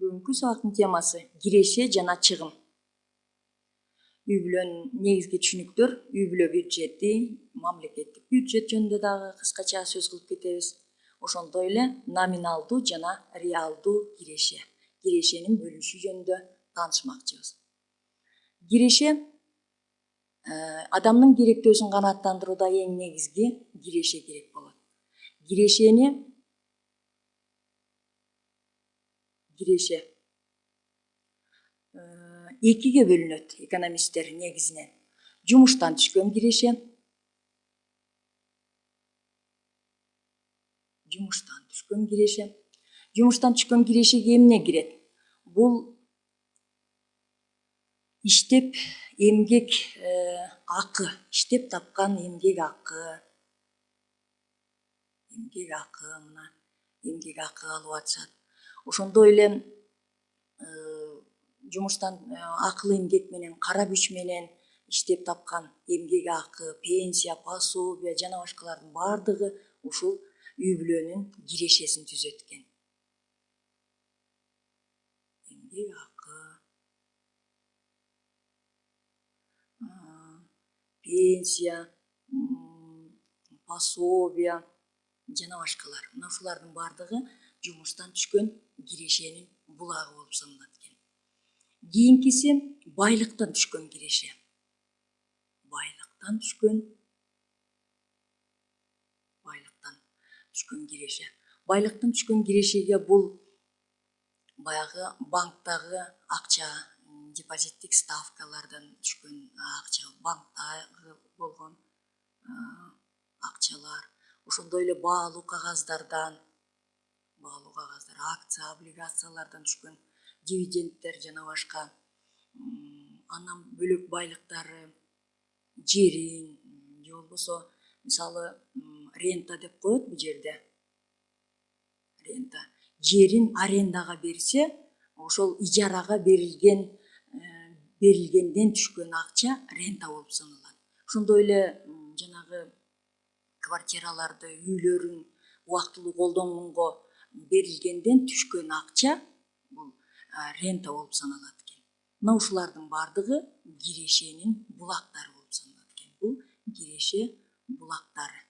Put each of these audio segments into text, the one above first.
Бүгүнкү сабактын темасы киреше жана чыгым. Үй бүлөнүн негизги түшүнүктөр, үй бүлө бюджети, мамлекеттик бюджет жөнүндө дагы кыскача сөз кылып кетебиз. Ошондой эле номиналдуу жана реалдуу киреше, кирешенин бөлүнүшү жөнүндө таанышмакчыбыз. Киреше адамдын керектөөсүн канааттандырууда эң негизги киреше керек болот. Киреше экиге бөлүнөт экономисттер негизинен. Жумуштан түшкөн киреше, жумуштан түшкөн кирешеге эмне кирет? Бул иштеп эмгек акы, иштеп тапкан эмгек акы, мына эмгек акы алып атышат. Ошондой эле жумуштан акылы эмгек менен, кара күч менен иштеп тапкан эмгек акы, пенсия, пособие жана башкалардын баардыгы ушул үй бүлөнүн кирешесин түзөт экен. Эмгек акы, пенсия, пособие жана башкалар. Мына ушулардын баардыгы жумуштан түшкөн кирешенин булагы болуп саналат экен. Кийинкиси байлыктан түшкөн киреше. Байлыктан түшкөн кирешеге бул баягы банктагы акча, депозиттик ставкалардан түшкөн акча, банктагы болгон акчалар, ошондой эле баалуу кагаздардан, акция, облигациялардан түшкөн дивидендтер жана башка. Андан бөлөк байлыктары, жерин, же болбосо мисалы рента деп коет бул жерде. Жерин арендага берсе, ошол ижарага берилгенден түшкөн акча рента болуп саналат. Ошондой эле жанагы квартираларды, үйлөрүн убактылуу колдонууга берилгенден түшкөн акча бул рента болуп саналат экен. Мына ушулардын баардыгы кирешенин булактары болуп саналат экен. Бул киреше булактары.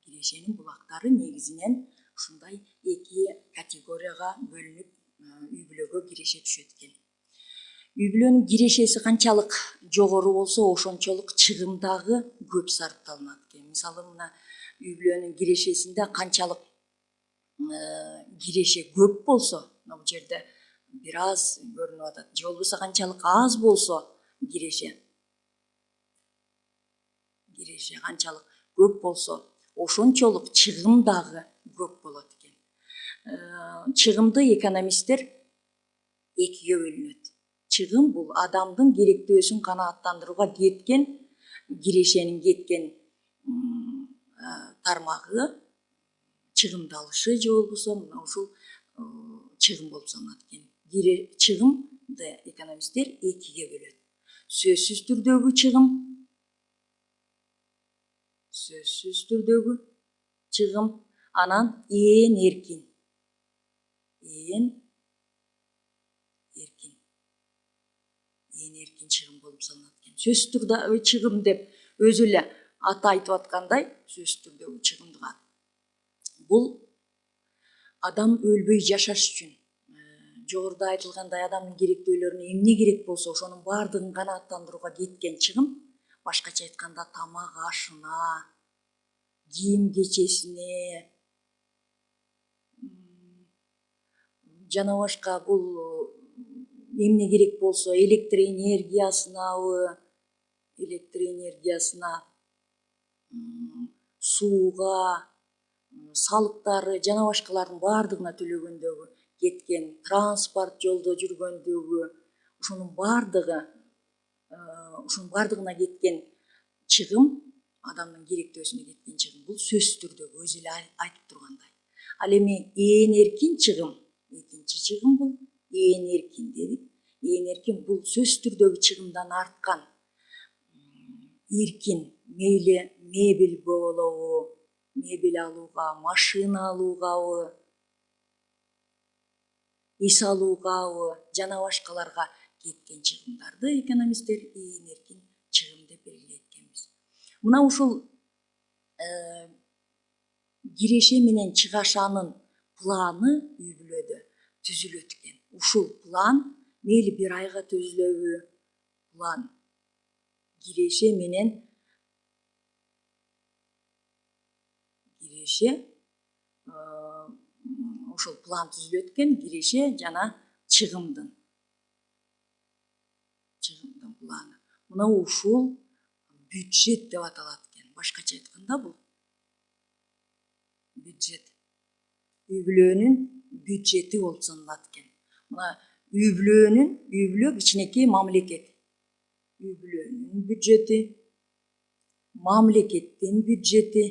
Кирешенин булактары негизинен ушундай эки категорияга бөлүнүп үй бүлөгө киреше түшөт экен. Үй бүлөнүн кирешеси канчалык жогору болсо, ошончолук чыгым дагы көп сарпталынат экен. Мисалы мына үй бүлөнүн кирешесинде канчалык киреше көп болсо, мына бул жерде бир аз көрүнүп атат. Же болбосо канчалык аз болсо киреше канчалык көп болсо, ошончолук чыгым дагы көп болот экен. Чыгымды экономисттер экиге бөлүнөт. Чыгым бул адамдын керектөөсүн канааттандырууга кеткен, кирешенин кеткен тармагы, чыгымдалышы же болбосо мына ушул чыгым болуп саналат экен. Чыгымды экономисттер экиге бөлөт. Сөзсүз түрдөгү чыгым, анан ээн эркин чыгым болуп саналат экен. Сөзсүз түрдөгү чыгым деп өзү эле аты айтып аткандай, сөзсүз түрдөгү чыгымдыга бул адам өлбөй жашаш үчүн, жогоруда айтылгандай адамдын керектөөлөрүнө эмне керек болсо ошонун баардыгын канааттандырууга кеткен чыгым, башкача айтканда тамак ашына, кийим кечесине жана башка бул эмне керек болсо электр энергиясына, сууга, салыктары жана башкалардын баардыгына төлөгөндөгү кеткен, транспорт жолдо жүргөндөгү, ушунун баардыгына кеткен чыгым, адамдын керектөөсүнө кеткен чыгым бул сөзсүз түрдөгү өзү эле айтып тургандай. Ал эми ээн эркин чыгым, экинчи чыгым бул ээн эркин дедик. Ээн эркин бул сөзсүз түрдөгү чыгымдан арткан эркин, мейли мебель алууга, машина алуугабы, эс алуугабы жана башкаларга кеткен чыгымдарды экономисттер ээн эркин чыгым деп белгилейт экенбиз. Мына ушул киреше менен чыгашанын планы үй бүлөдө түзүлөт экен. Ушул план мейли бир айга түзүлөбү, план киреше менен ушул план түзүлөт экен, киреше жана чыгымдын планы. Мына ушул бюджет деп аталат экен. Башкача айтканда бул бюджет. Үй бүлөнүн бюджети болуп саналат экен. Мына үй бүлө кичинекей мамлекет. Үй бүлөнүн бюджети, мамлекеттин бюджети,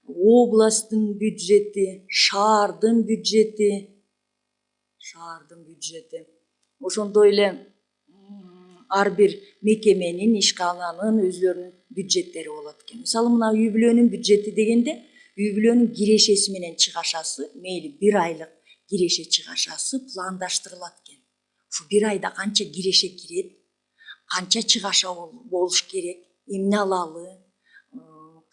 областтын бюджети, шаардын бюджети. Ошондой эле ар бир мекеменин, ишкананын өзлөрүнүн бюджеттери болот экен. Мисалы мына үй бүлөнүн бюджети дегенде, үй бүлөнүн кирешеси менен чыгашасы, мейли бир айлык киреше чыгашасы пландаштырылат экен. Ушу бир айда канча киреше кирет, канча чыгаша болуш керек, эмне алалы,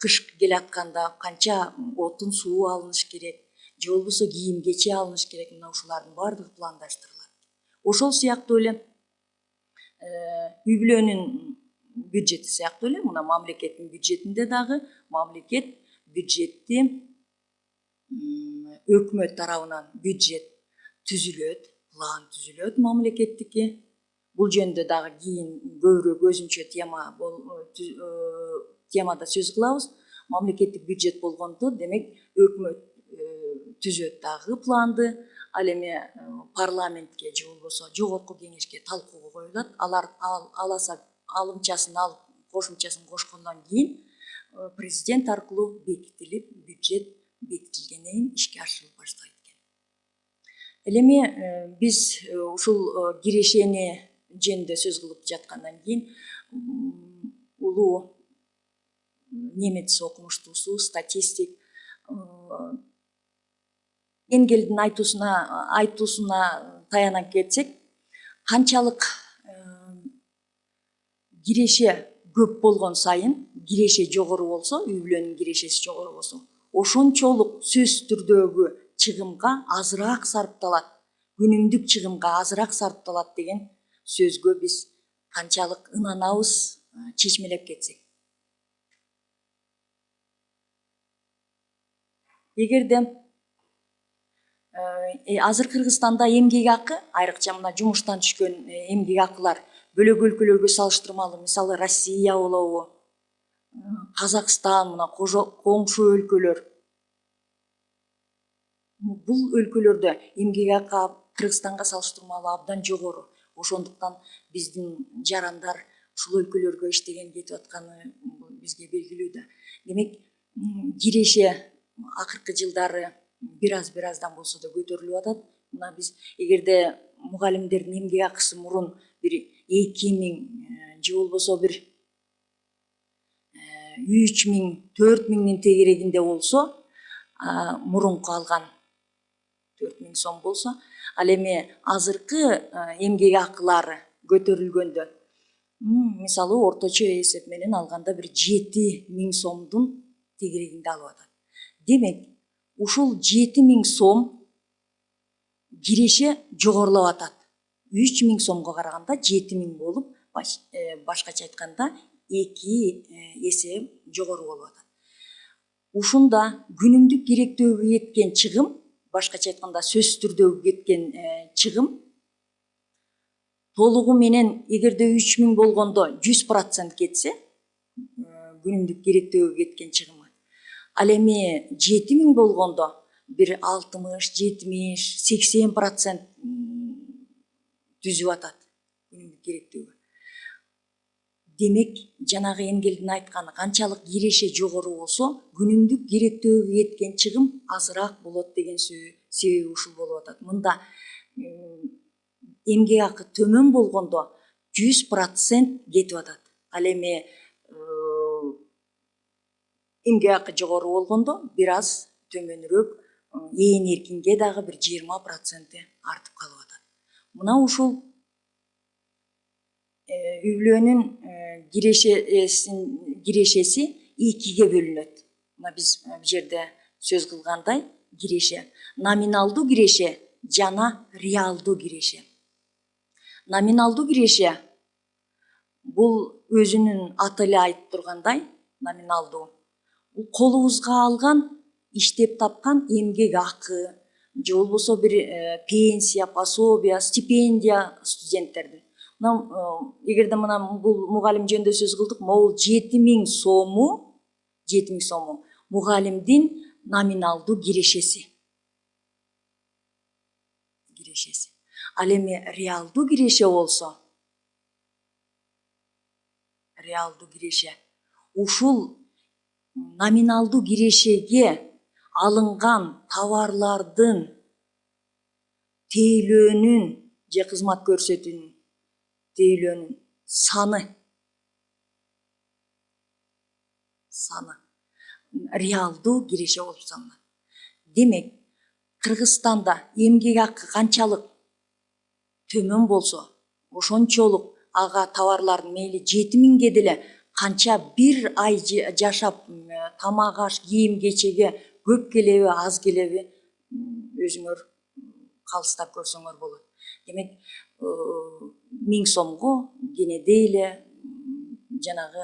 кыш келатканда канча отун суу алыныш керек, же болбосо кийим кече алыныш керек, мына ушулардын баардыгы пландаштырылат. Ошол сыяктуу эле үй бүлөнүн бюджети сыяктуу эле мына мамлекеттин бюджетинде дагы мамлекет бюджетти өкмөт тарабынан бюджет түзүлөт, план түзүлөт мамлекеттики. Бул жөнүндө дагы кийин көбүрөөк өзүнчө темада сөз кылабыз. Мамлекеттик бюджет болгондо демек өкмөт түзөт дагы планды, ал эми парламентке же болбосо жогорку кеңешке талкууга коюлат. Алар алымчасын алып, кошумчасын кошкондон кийин президент аркылуу бекитилип, бюджет бекитилгенден кийин ишке ашырылып баштайт экен. Ал эми биз ушул кирешени жөнүндө сөз кылып жаткандан кийин улуу немец окумуштуусу, статистик Энгельдин айтуусуна таяна кетсек, канчалык киреше көп болгон сайын, киреше жогору болсо, үй бүлөнүн кирешеси жогору болсо, ошончолук сөзсүз түрдөгү чыгымга азыраак сарпталат, күнүмдүк чыгымга азыраак сарпталат деген сөзгө биз канчалык ынанабыз чечмелеп кетсек. Эгерде азыр Кыргызстанда эмгек акы, айрыкча мына жумуштан түшкөн эмгек акылар бөлөк өлкөлөргө салыштырмалуу, мисалы Россия болобу, Казакстан, мына коңшу өлкөлөр. Бул өлкөлөрдө эмгек акы Кыргызстанга салыштырмалуу абдан жогору. Ошондуктан биздин жарандар ушул өлкөлөргө иштеген кетип атканы бизге белгилүү да. Демек, киреше акыркы жылдары бир аздан болсо да көтөрүлүп атат. Мына биз эгерде мугалимдердин эмгек акысы мурун бир 2000 же болбосо бир 3000, 4000 тегерегинде болсо, мурунку алган 4000 сом болсо, ал эми азыркы эмгек акылары көтөрүлгөндө, мисалы орточо эсеп менен алганда бир 7000 сомдун тегерегинде алып атат. Демек, ушул 7000 сом киреше жогорулап атат. 3000 сомго караганда 7000 болуп, башкача айтканда 2 эсе жогору болуп атат. Ушунда күнүмдүк керектөөгө кеткен чыгым, башкача айтканда сөзсүз түрдөгү кеткен чыгым, толугу менен эгерде 3000 болгондо 100% кетсе, күнүмдүк керектөөгө кеткен чыгымы, ал эми 7000 болгондо бир 60, 70, 80% түзүп атат күнүмдүк керектөөгө. Демек, жанагы Энгельдин айтканы канчалык киреше жогору болсо, күнүмдүк керектөөгө кеткен чыгым азыраак болот деген себеби ушул болуп атат. Мында эмгек акы төмөн болгондо 100% кетип атат. Ал эми эмгек акы жогору болгондо бир аз төмөнүрөөк ээн эркинге дагы бир 20% артып калып атат. Мына ушул үй-бүлөнүн кирешеси экиге бөлүнөт. Мына биз бул жерде сөз кылгандай киреше номиналдуу киреше жана реалдуу киреше. Номиналдуу киреше бул өзүнүн аты эле айтып тургандай, номиналдуу бул колубузга алган иштеп тапкан эмгек акы же болбосо бир пенсия, пособие, стипендия студенттердин. Эгерде мына бул мугалим жөнүндө сөз кылдык, могул 7000 сому мугалимдин номиналдуу кирешеси. Ал эми реалдуу киреше болсо, ушул номиналдуу кирешеге алынган товарлардын тейлөөнүн же кызмат көрсөтүүнүн тейлөөнүн саны реалдуу киреше болуп саналат. Демек, Кыргызстанда эмгек акы канчалык төмөн болсо, ошончолук ага товарлардын мейли 7000ге деле канча бир ай жашап тамак аш кийим кечеге көп келеби аз келеби өзүңөр калыстап көрсөңөр болот. Демек 1000 сомго кенедей эле жанагы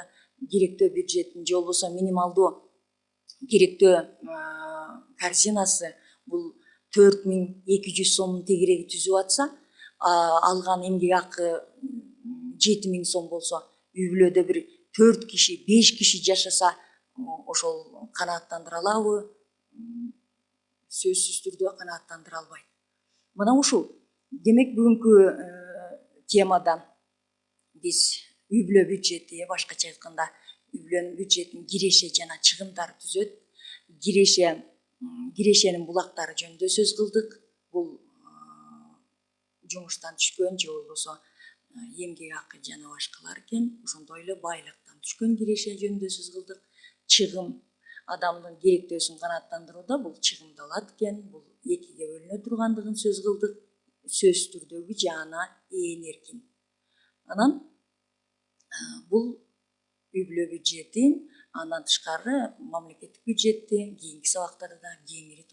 керектөө бюджеттин же болбосо минималдуу керектөө корзинасы бул 4200 сомдун тегереги түзүп атса, алган эмгек акы 7000 сом болсо, үй-бүлөдө бир 4 киши, 5 киши жашаса, ошол канааттандыра алабы? Сөзсүз түрдө канааттандыра албайт. Мына ушул. Демек, бүгүнкү темада биз үй-бүлө бюджети, башкача айтканда, үй-бүлөнүн бюджетин киреше жана чыгымдар түзөт. Кирешенин булактары жөнүндө сөз кылдык. Бул жумуштан түшкөн же болбосо эмгек акы жана башкалар экен. Ошондой эле байлыктан түшкөн киреше жөнүндө сөз кылдык. Чыгым адамдын керектөөсүн канааттандырууда бул чыгымдалат экен. Бул экиге бөлүнө тургандыгын сөз кылдык. Сөз түрдөгү жана ээн эркин. Анан бул үй-бүлө бюджети, андан тышкары мамлекеттик бюджетти кийинки сабактарда кеңири